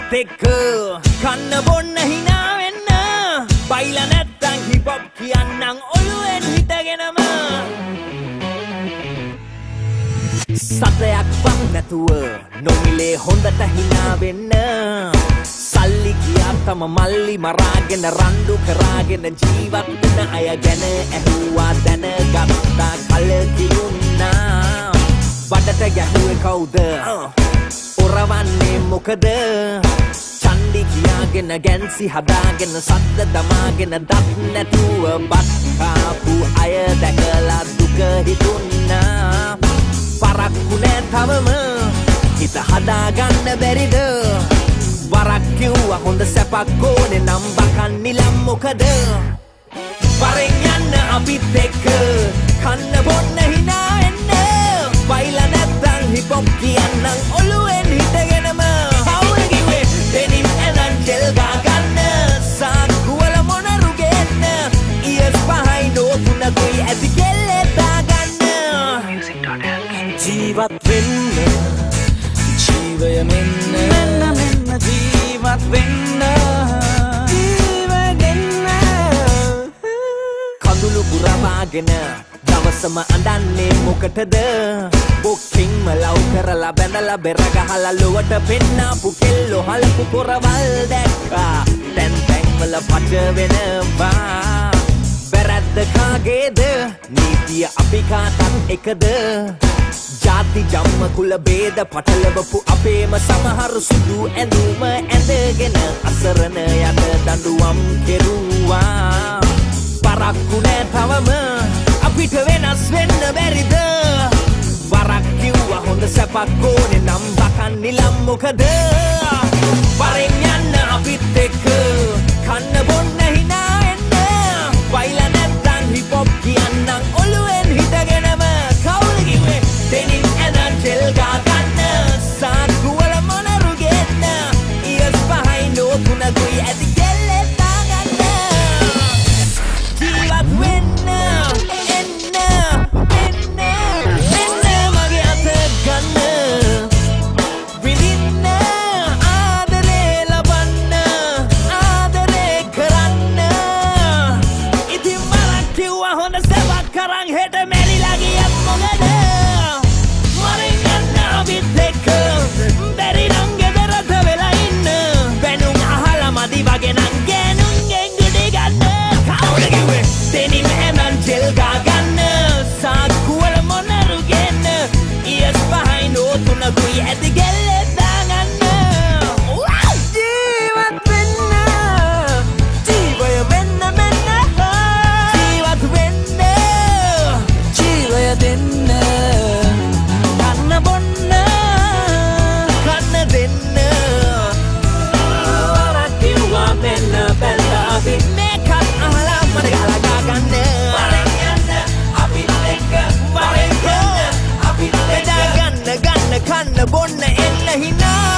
අපිත් එක්ක කන්න බොන්න hina වෙන්න බයිලා නැත්තම් hip hop කියන්නම් ඔළුවෙන් හිටගෙනම සතයක් වන් නැතුව නොමිලේ හොඳට hina වෙන්න සල්ලි කියා තම මල්ලි මරාගෙන රණ්ඩු කරාගෙන ජීවත් වෙන අය ගැන ඇහුවා දැනගත්තා කලකිරුණා බඩට ගැහුවේ කවුද ඔරවන්නේ මොකද චන්දි කියාගෙන ගැන්සි හදාගෙන සද්ද දමාගෙන දත් නැතුව බත් කාපු අය දැකලා දුක හිතුණා පරක්කු නෑ තවම හිත හදාගන්න බැරිද වරක් කිව්වා හොඳ සැපක් ඕනේ නම් බකන් නිලම් මොකද වරෙන් යන්න අපිත් එක්ක කන්න බොන්න hina එන්න බයිලා නැත්තම් hip hop කියන්නම් ඔළුවෙන් හිටගෙනම කවුරු කිව්වේ දෙනිම් ඇඳන් ජෙල් ගන්න සාක්කුවල මොනරු ගෙන්න ඉයස් පහයි නෝතුනකුයි ඇති කෙල්ලේ දාගන්න ජීවත් වෙන්න ජීවය මෙන්න ජීවත් වෙන්න කඳුළු පුරවාගෙන දවසම අඬන්නේ මොකටද බොක්කින්ම ලව් කරලා බැඳලා බෙර ගහලා ලොවට පෙන්නාපු කෙල්ලෝ හලපු කොරවල් දැක්කා දැන් තැන්වල පට වෙනවා වැරද්ද කාගේද නීතිය අපි කාටත් එකද ජාති ජම්ම කුල බේද පටලවපු අපේම සමහරු සුදු ඇඳුම ඇඳගෙන අසරණ යට දඬුවම් කෙරුවා පරක්කු නෑ තවම අපිට වෙනස් වෙන්න බැරිද වරක් කිව්වා හොඳ සැපක් ඕනේ නම් බකන් නිලම් මොකද වරෙන් යන්න අපිත් එක්ක කන්න බොන්න hina එන්න බයිලා නැත්තම් hip hop කියන්නම් ඔළුවෙන් හිටගෙනම කවුරු කිව්වේ දෙනින් ඇඳන් ජෙල් ගන්න සාක්කුවල මොනරු ගෙන්න ඉයස් පහයි නෝතුනකුයි ඇති කෙල්ලේ දාගන්න ජීවත් වෙන්න කන්න බොන්න එන්න hina